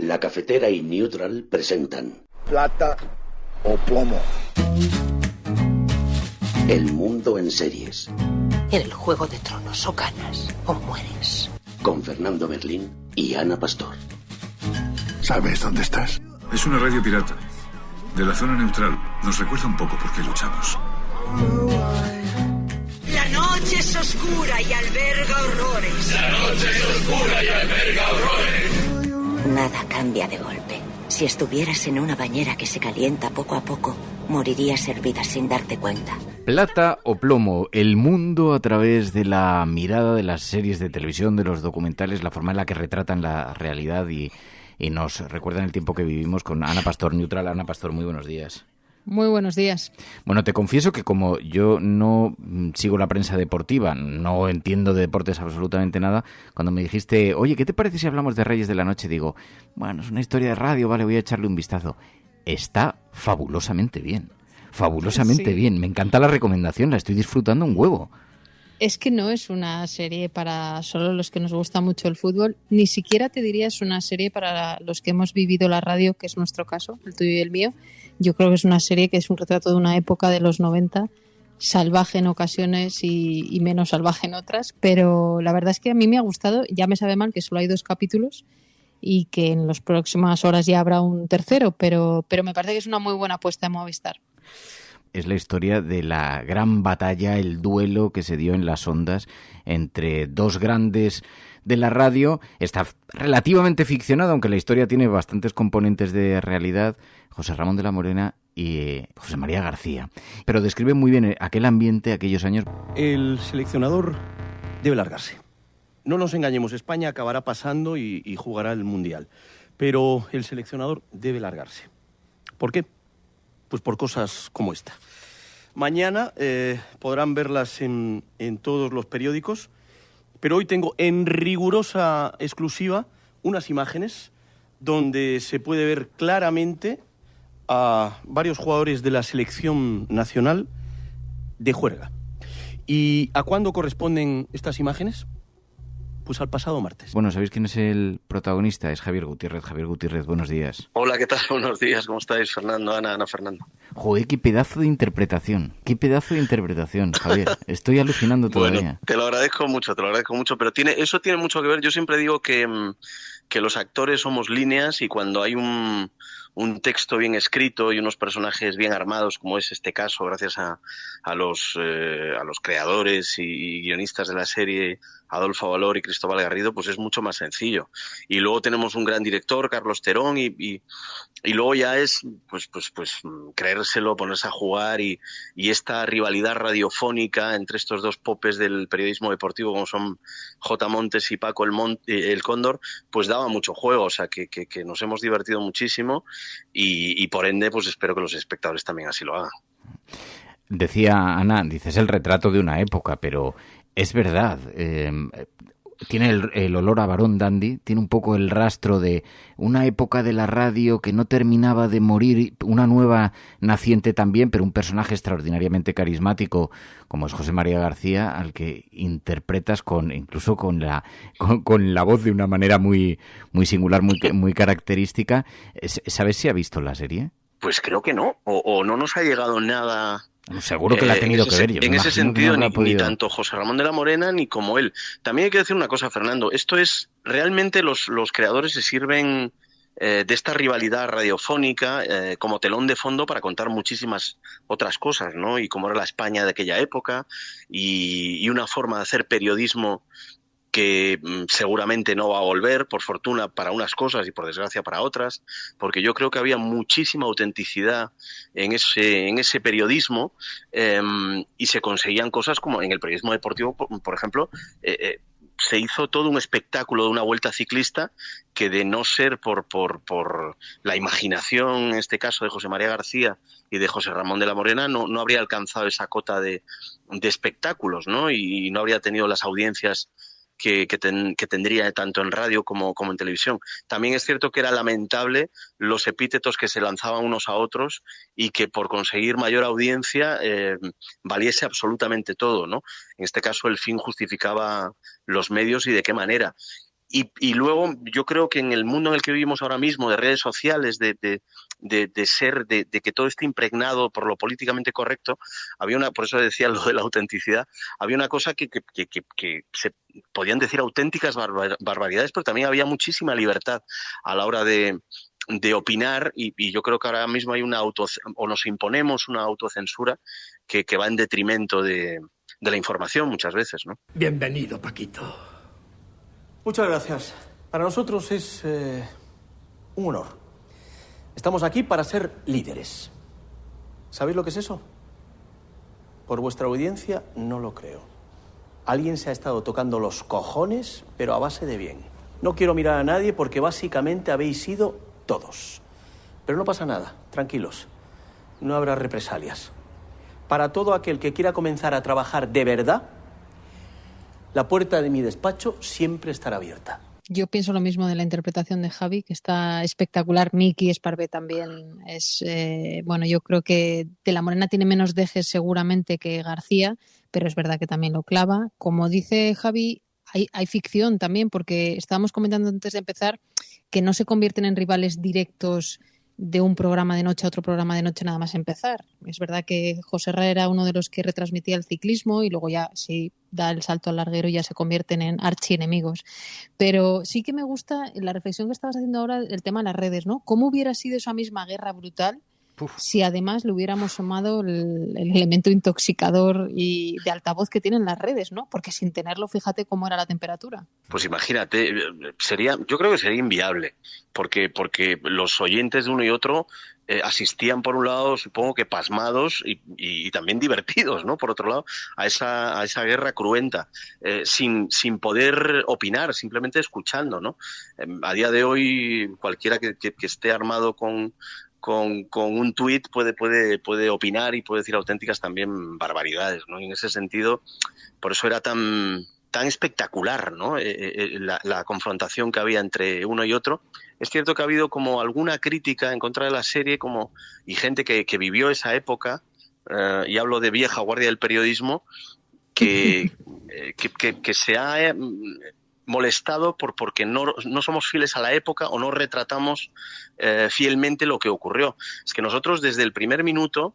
La Cafetera y Neutral presentan Plata o Plomo. El mundo en series. En el Juego de Tronos, o ganas o mueres. Con Fernando Merlín y Ana Pastor. ¿Sabes dónde estás? Es una radio pirata. De la zona neutral. Nos recuerda un poco por qué luchamos. La noche es oscura y alberga horrores. La noche es oscura y alberga horrores. Nada cambia de golpe. Si estuvieras en una bañera que se calienta poco a poco, morirías hervida sin darte cuenta. Plata o plomo, el mundo a través de la mirada de las series de televisión, de los documentales, la forma en la que retratan la realidad y nos recuerdan el tiempo que vivimos con Ana Pastor Neutral. Ana Pastor, muy buenos días. Muy buenos días. Bueno, te confieso que como yo no sigo la prensa deportiva, no entiendo de deportes absolutamente nada, cuando me dijiste, oye, ¿qué te parece si hablamos de Reyes de la Noche? Digo, bueno, es una historia de radio, vale, voy a echarle un vistazo. Está fabulosamente bien, fabulosamente bien. Me encanta la recomendación, la estoy disfrutando un huevo. Es que no es una serie para solo los que nos gusta mucho el fútbol, ni siquiera te diría es una serie para los que hemos vivido la radio, que es nuestro caso, el tuyo y el mío. Yo creo que es una serie que es un retrato de una época de los 90, salvaje en ocasiones y menos salvaje en otras, pero la verdad es que a mí me ha gustado. Ya me sabe mal que solo hay 2 capítulos y que en las próximas horas ya habrá un tercero, pero me parece que es una muy buena apuesta de Movistar. Es la historia de la gran batalla, el duelo que se dio en las ondas entre dos grandes de la radio. Está relativamente ficcionado, aunque la historia tiene bastantes componentes de realidad. José Ramón de la Morena y José María García. Pero describe muy bien aquel ambiente, aquellos años. El seleccionador debe largarse. No nos engañemos, España acabará pasando y jugará el Mundial. Pero el seleccionador debe largarse. ¿Por qué? Pues por cosas como esta. Mañana podrán verlas en todos los periódicos, pero hoy tengo en rigurosa exclusiva unas imágenes donde se puede ver claramente a varios jugadores de la selección nacional de juerga. ¿Y a cuándo corresponden estas imágenes? Pues al pasado martes. Bueno, ¿sabéis quién es el protagonista? Es Javier Gutiérrez. Javier Gutiérrez, buenos días. Hola, ¿qué tal? Buenos días, ¿cómo estáis? Fernando, Ana, Fernando. Joder, qué pedazo de interpretación, Javier. Estoy alucinando todavía. Bueno, te lo agradezco mucho, pero eso tiene mucho que ver. Yo siempre digo que los actores somos líneas y cuando hay un texto bien escrito y unos personajes bien armados, como es este caso, gracias a los creadores y guionistas de la serie, Adolfo Valor y Cristóbal Garrido, pues es mucho más sencillo. Y luego tenemos un gran director, Carlos Terón, y luego ya es pues creérselo, ponerse a jugar y esta rivalidad radiofónica entre estos dos popes del periodismo deportivo, como son J. Montes y Paco el Cóndor, pues daba mucho juego, o sea que nos hemos divertido muchísimo y por ende pues espero que los espectadores también así lo hagan. Decía Ana, dices el retrato de una época, pero es verdad, tiene el olor a Barón Dandy, tiene un poco el rastro de una época de la radio que no terminaba de morir, una nueva naciente también, pero un personaje extraordinariamente carismático como es José María García, al que interpretas incluso con la voz de una manera muy singular, muy característica. ¿Sabes si ha visto la serie? Pues creo que no, o no nos ha llegado nada. Seguro que la ha tenido que ver. En ese sentido, ni tanto José Ramón de la Morena ni como él. También hay que decir una cosa, Fernando. Esto es, realmente los creadores se sirven de esta rivalidad radiofónica como telón de fondo para contar muchísimas otras cosas, ¿no? Y cómo era la España de aquella época y una forma de hacer periodismo que seguramente no va a volver, por fortuna para unas cosas y por desgracia para otras, porque yo creo que había muchísima autenticidad en ese periodismo y se conseguían cosas como en el periodismo deportivo, por ejemplo, se hizo todo un espectáculo de una vuelta ciclista que, de no ser por la imaginación, en este caso de José María García y de José Ramón de la Morena, no habría alcanzado esa cota de espectáculos, ¿no? Y no habría tenido las audiencias que tendría tanto en radio como en televisión. También es cierto que era lamentable los epítetos que se lanzaban unos a otros y que por conseguir mayor audiencia valiese absolutamente todo, ¿no? En este caso el fin justificaba los medios y de qué manera. Y luego yo creo que en el mundo en el que vivimos ahora mismo, de redes sociales, de que todo esté impregnado por lo políticamente correcto, por eso decía lo de la autenticidad, había una cosa que se podían decir auténticas barbaridades, pero también había muchísima libertad a la hora de opinar, y yo creo que ahora mismo hay o nos imponemos una autocensura que va en detrimento de la información muchas veces, ¿no? Bienvenido, Paquito. Muchas gracias. Para nosotros es un honor. Estamos aquí para ser líderes. ¿Sabéis lo que es eso? Por vuestra audiencia no lo creo. Alguien se ha estado tocando los cojones, pero a base de bien. No quiero mirar a nadie porque básicamente habéis sido todos. Pero no pasa nada, tranquilos. No habrá represalias. Para todo aquel que quiera comenzar a trabajar de verdad, la puerta de mi despacho siempre estará abierta. Yo pienso lo mismo de la interpretación de Javi, que está espectacular. Miki Esparvé también es... yo creo que De la Morena tiene menos dejes seguramente que García, pero es verdad que también lo clava. Como dice Javi, hay ficción también, porque estábamos comentando antes de empezar que no se convierten en rivales directos de un programa de noche a otro programa de noche nada más empezar. Es verdad que José Ra era uno de los que retransmitía el ciclismo y luego ya si da el salto al larguero y ya se convierten en archienemigos. Pero sí que me gusta la reflexión que estabas haciendo ahora, el tema de las redes, ¿no? ¿Cómo hubiera sido esa misma guerra brutal si además le hubiéramos sumado el elemento intoxicador y de altavoz que tienen las redes, ¿no? Porque sin tenerlo, fíjate cómo era la temperatura. Pues imagínate, yo creo que sería inviable, porque los oyentes de uno y otro asistían por un lado, supongo que pasmados y también divertidos, ¿no? Por otro lado, a esa guerra cruenta, sin poder opinar, simplemente escuchando, ¿no? A día de hoy, cualquiera que esté armado con un tuit puede opinar y puede decir auténticas también barbaridades, ¿no? Y en ese sentido, por eso era tan espectacular, ¿no? La confrontación que había entre uno y otro. Es cierto que ha habido como alguna crítica en contra de la serie, y gente que vivió esa época, y hablo de vieja guardia del periodismo, que se ha molestado porque no somos fieles a la época o no retratamos fielmente lo que ocurrió. Es que nosotros desde el primer minuto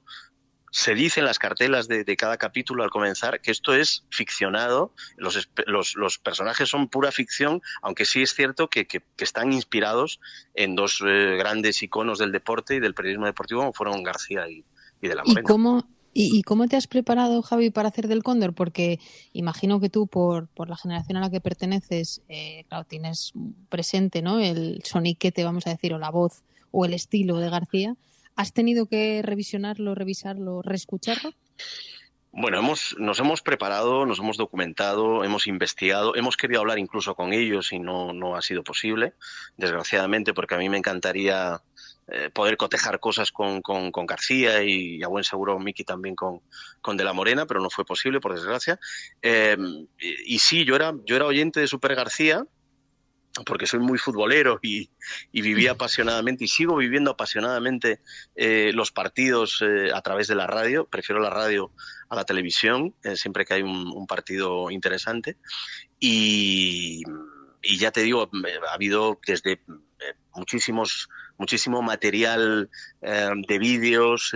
se dice en las cartelas de cada capítulo al comenzar que esto es ficcionado, los personajes son pura ficción, aunque sí es cierto que están inspirados en dos grandes iconos del deporte y del periodismo deportivo como fueron García y De la Morena. ¿Y cómo te has preparado, Javi, para hacer del Cóndor? Porque imagino que tú, por la generación a la que perteneces, claro, tienes presente, ¿no?, el soniquete, vamos a decir, o la voz, o el estilo de García. ¿Has tenido que revisarlo, reescucharlo? Bueno, nos hemos preparado, nos hemos documentado, hemos investigado, hemos querido hablar incluso con ellos y no ha sido posible, desgraciadamente, porque a mí me encantaría poder cotejar cosas con García y a buen seguro Miki también con De la Morena, pero no fue posible, por desgracia. Y sí, yo era oyente de Super García, porque soy muy futbolero y vivía apasionadamente y sigo viviendo apasionadamente los partidos a través de la radio. Prefiero la radio a la televisión, siempre que hay un partido interesante. Y ya te digo, ha habido desde muchísimo material de vídeos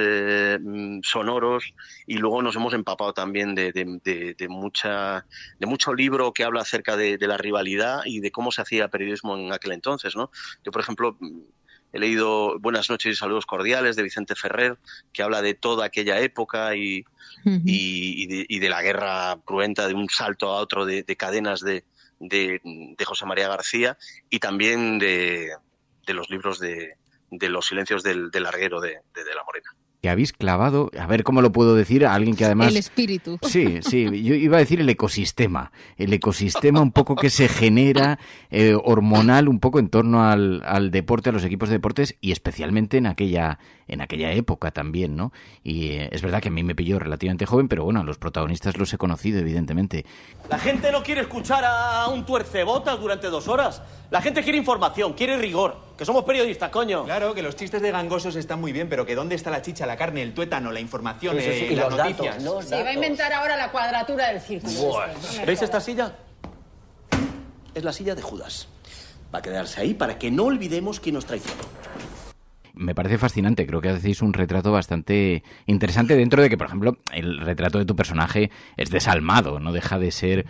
sonoros, y luego nos hemos empapado también de mucho libro que habla acerca de la rivalidad y de cómo se hacía periodismo en aquel entonces, ¿no? Yo, por ejemplo, he leído Buenas noches y saludos cordiales de Vicente Ferrer, que habla de toda aquella época y de la guerra cruenta, de un salto a otro de cadenas de José María García, y también de los libros de Los silencios del larguero de la Morena. Que habéis clavado, a ver cómo lo puedo decir, a alguien que además... El espíritu. Sí, yo iba a decir el ecosistema un poco que se genera hormonal un poco en torno al deporte, a los equipos de deportes, y especialmente en aquella época también, ¿no? Y es verdad que a mí me pilló relativamente joven, pero bueno, a los protagonistas los he conocido, evidentemente. La gente no quiere escuchar a un tuercebotas durante 2 horas. La gente quiere información, quiere rigor. Que somos periodistas, coño. Claro, que los chistes de gangosos están muy bien, pero que ¿dónde está la chicha, la carne, el tuétano, la información, y las los noticias? datos, va a inventar ahora la cuadratura del círculo. ¿Veis esta silla? es la silla de Judas. Va a quedarse ahí para que no olvidemos quién nos traicionó. Me parece fascinante, creo que hacéis un retrato bastante interesante dentro de que, por ejemplo, el retrato de tu personaje es desalmado, no deja de ser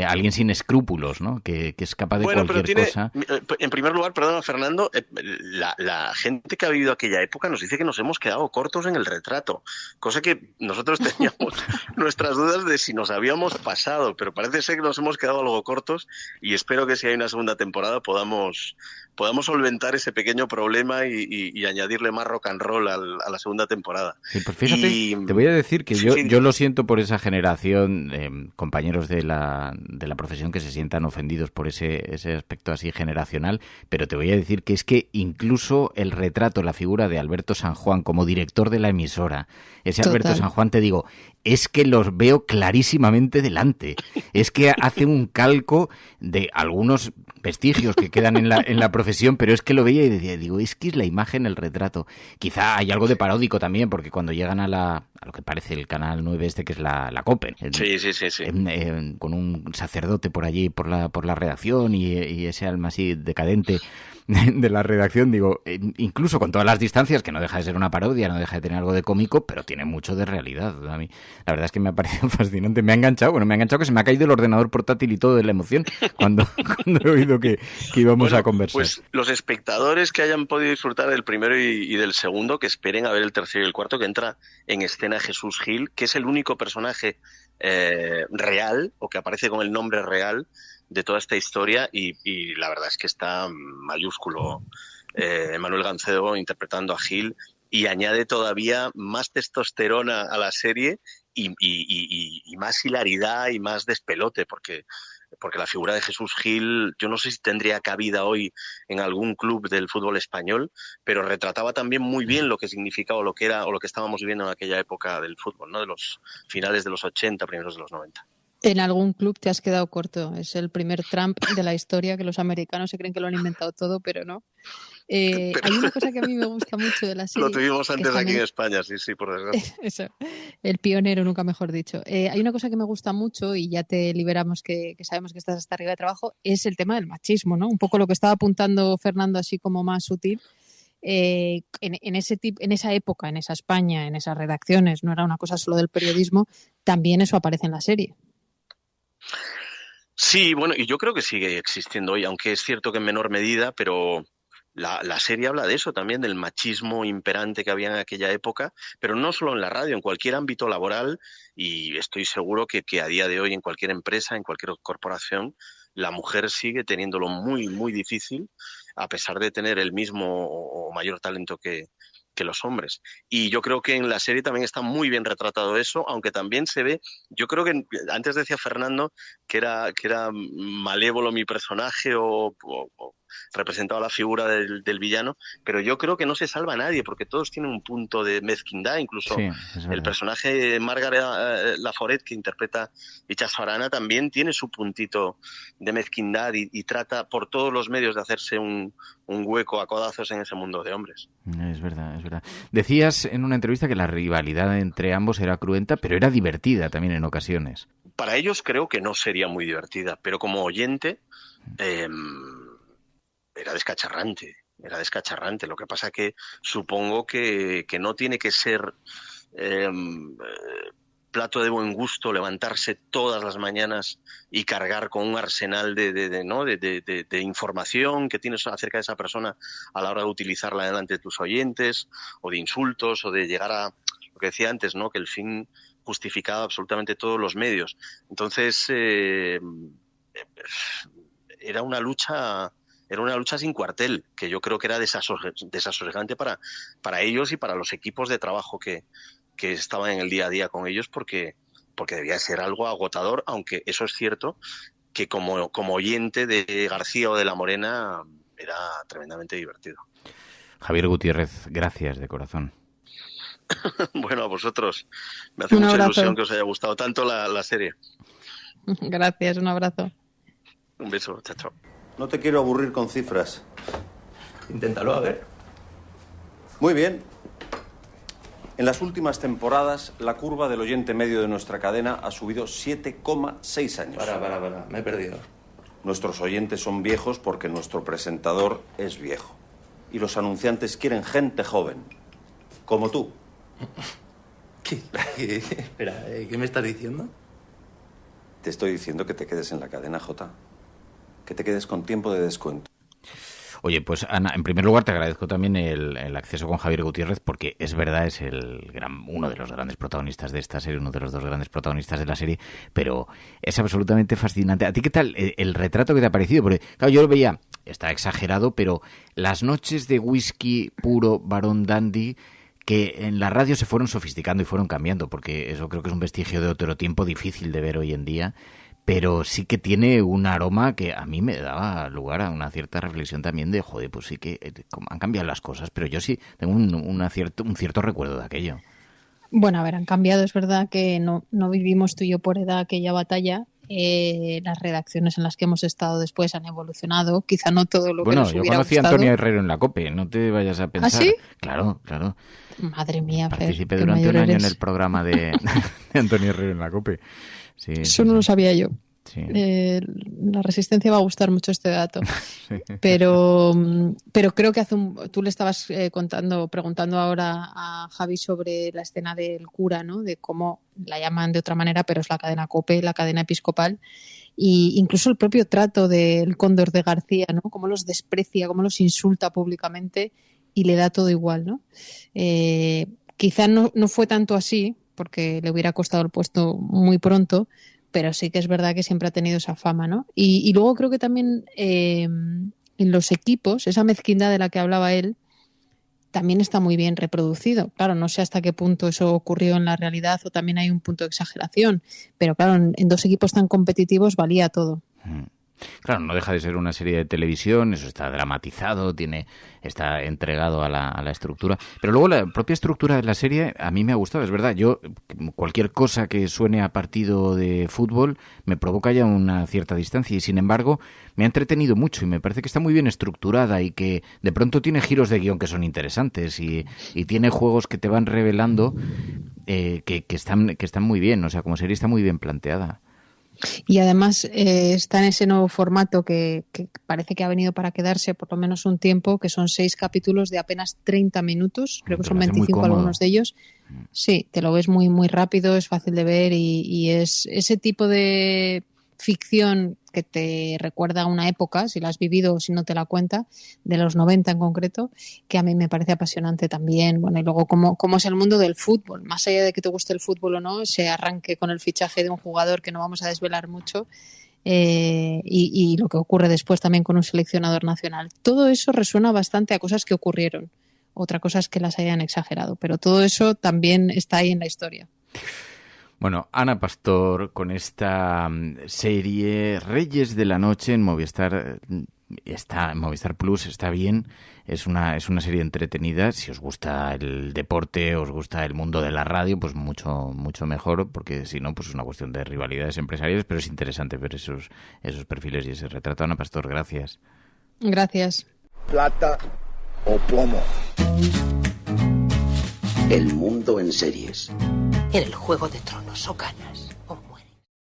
alguien sin escrúpulos, ¿no? Que es capaz de cualquier cosa. En primer lugar, perdona, Fernando, la gente que ha vivido aquella época nos dice que nos hemos quedado cortos en el retrato, cosa que nosotros teníamos nuestras dudas de si nos habíamos pasado, pero parece ser que nos hemos quedado algo cortos y espero que si hay una segunda temporada podamos solventar ese pequeño problema y añadirle más rock and roll a la segunda temporada. Sí, pues fíjate, te voy a decir que yo lo siento por esa generación, compañeros de la profesión que se sientan ofendidos por ese aspecto así generacional, pero te voy a decir que es que incluso el retrato, la figura de Alberto San Juan como director de la emisora, ese Total. Alberto San Juan, te digo, es que los veo clarísimamente delante. Es que hace un calco de algunos vestigios que quedan en la profesión, pero es que lo veía y decía, digo, es que es la imagen, el retrato. Quizá hay algo de paródico también, porque cuando llegan a lo que parece el Canal 9 que es la COPE, sí. Con un sacerdote por allí, por la redacción y ese alma así decadente de la redacción, digo, incluso con todas las distancias, que no deja de ser una parodia, no deja de tener algo de cómico, pero tiene mucho de realidad. A mí, la verdad es que me ha parecido fascinante. Me ha enganchado que se me ha caído el ordenador portátil y todo de la emoción cuando he oído que íbamos a conversar. Pues los espectadores que hayan podido disfrutar del primero y del segundo, que esperen a ver el tercero y el cuarto, que entra en escena Jesús Gil, que es el único personaje real, o que aparece con el nombre real de toda esta historia, y la verdad es que está mayúsculo Manuel Gancedo interpretando a Gil, y añade todavía más testosterona a la serie y más hilaridad y más despelote, porque la figura de Jesús Gil, yo no sé si tendría cabida hoy en algún club del fútbol español, pero retrataba también muy bien lo que significaba, o lo que era, o lo que estábamos viviendo en aquella época del fútbol, ¿no? De los finales de los 80, primeros de los 90. En algún club te has quedado corto. Es el primer Trump de la historia, que los americanos se creen que lo han inventado todo, pero no. Hay una cosa que a mí me gusta mucho de la serie. Lo tuvimos antes aquí en España, sí, por desgracia. Eso, el pionero, nunca mejor dicho. Hay una cosa que me gusta mucho, y ya te liberamos, que sabemos que estás hasta arriba de trabajo, es el tema del machismo, ¿no? Un poco lo que estaba apuntando Fernando, así como más sutil. En esa época, en esa España, en esas redacciones, no era una cosa solo del periodismo, también eso aparece en la serie. Sí, bueno, y yo creo que sigue existiendo hoy, aunque es cierto que en menor medida, pero la serie habla de eso también, del machismo imperante que había en aquella época, pero no solo en la radio, en cualquier ámbito laboral, y estoy seguro que a día de hoy en cualquier empresa, en cualquier corporación, la mujer sigue teniéndolo muy, muy difícil, a pesar de tener el mismo o mayor talento que los hombres. Y yo creo que en la serie también está muy bien retratado eso, aunque también se ve, yo creo que antes decía Fernando que era malévolo mi personaje o representaba la figura del villano, pero yo creo que no se salva a nadie, porque todos tienen un punto de mezquindad, incluso el personaje de Margaret Laforet, que interpreta Itxaso Arana, también tiene su puntito de mezquindad y trata por todos los medios de hacerse un hueco a codazos en ese mundo de hombres. Es verdad. Decías en una entrevista que la rivalidad entre ambos era cruenta, pero era divertida también en ocasiones. Para ellos creo que no sería muy divertida, pero como oyente era descacharrante. Lo que pasa que supongo que no tiene que ser plato de buen gusto levantarse todas las mañanas y cargar con un arsenal de información que tienes acerca de esa persona a la hora de utilizarla delante de tus oyentes, o de insultos, o de llegar a lo que decía antes, ¿no? Que el fin justificaba absolutamente todos los medios. Entonces era una lucha sin cuartel, que yo creo que era desasosegante para ellos y para los equipos de trabajo que estaban en el día a día con ellos, porque debía ser algo agotador, aunque eso es cierto que como oyente de García o de La Morena era tremendamente divertido. Javier Gutiérrez, gracias de corazón. Bueno, a vosotros. Me hace mucha ilusión que os haya gustado tanto la serie. Gracias, un abrazo. Un beso, chao. No te quiero aburrir con cifras. Inténtalo, a ver. Muy bien. En las últimas temporadas, la curva del oyente medio de nuestra cadena ha subido 7,6 años. Para. Me he perdido. Nuestros oyentes son viejos porque nuestro presentador es viejo. Y los anunciantes quieren gente joven, como tú. ¿Qué? Espera, ¿qué me estás diciendo? Te estoy diciendo que te quedes en la cadena, Jota. Que te quedes con tiempo de descuento. Oye, pues Ana, en primer lugar te agradezco también el acceso con Javier Gutiérrez, porque es verdad, es uno de los grandes protagonistas de esta serie, uno de los dos grandes protagonistas de la serie, pero es absolutamente fascinante. ¿A ti qué tal el retrato que te ha parecido? Porque, claro, yo lo veía, está exagerado, pero las noches de whisky puro Barón Dandy, que en la radio se fueron sofisticando y fueron cambiando, porque eso creo que es un vestigio de otro tiempo difícil de ver hoy en día, pero sí que tiene un aroma que a mí me daba lugar a una cierta reflexión también de, joder, pues sí que han cambiado las cosas, pero yo sí tengo un cierto recuerdo de aquello. Bueno, a ver, han cambiado, es verdad que no vivimos tú y yo por edad aquella batalla. Las redacciones en las que hemos estado después han evolucionado, quizá no todo lo que nos hubiera gustado. Bueno, yo conocí a Antonio Herrero en la COPE, no te vayas a pensar. ¿Ah, sí? Claro. Madre mía, Fer, participé durante un año en el programa de Antonio Herrero en la COPE. Sí, eso no lo sabía yo. Sí. La Resistencia va a gustar mucho este dato. Sí. Pero creo que tú le estabas preguntando ahora a Javi sobre la escena del cura, ¿no? De cómo la llaman de otra manera, pero es la cadena COPE, la cadena episcopal. Y incluso el propio trato del Cóndor de García, ¿no? Cómo los desprecia, cómo los insulta públicamente y le da todo igual, ¿no? Quizá no fue tanto así, porque le hubiera costado el puesto muy pronto, pero sí que es verdad que siempre ha tenido esa fama, ¿no? Y luego creo que también en los equipos, esa mezquindad de la que hablaba él, también está muy bien reproducido. Claro, no sé hasta qué punto eso ocurrió en la realidad o también hay un punto de exageración, pero claro, en dos equipos tan competitivos valía todo. Claro, no deja de ser una serie de televisión, eso está dramatizado, está entregado a la estructura, pero luego la propia estructura de la serie a mí me ha gustado, es verdad. Yo, cualquier cosa que suene a partido de fútbol me provoca ya una cierta distancia y sin embargo me ha entretenido mucho y me parece que está muy bien estructurada y que de pronto tiene giros de guión que son interesantes y tiene juegos que te van revelando que están muy bien, o sea, como serie está muy bien planteada. Y además está en ese nuevo formato que parece que ha venido para quedarse por lo menos un tiempo, que son 6 capítulos de apenas 30 minutos, creo que son 25 algunos de ellos. Sí, te lo ves muy, muy rápido, es fácil de ver y es ese tipo de ficción que te recuerda a una época, si la has vivido o si no te la cuenta, de los 90 en concreto, que a mí me parece apasionante también. Bueno, y luego cómo es el mundo del fútbol, más allá de que te guste el fútbol o no, ese arranque con el fichaje de un jugador que no vamos a desvelar mucho, y lo que ocurre después también con un seleccionador nacional. Todo eso resuena bastante a cosas que ocurrieron. Otra cosa es que las hayan exagerado, pero todo eso también está ahí en la historia. Bueno, Ana Pastor con esta serie Reyes de la Noche en Movistar, está en Movistar Plus, está bien, es una serie entretenida. Si os gusta el deporte, os gusta el mundo de la radio, pues mucho mejor, porque si no, pues es una cuestión de rivalidades empresariales, pero es interesante ver esos perfiles y ese retrato. Ana Pastor, gracias. Gracias. Plata o plomo. El mundo en series. En el Juego de Tronos o ganas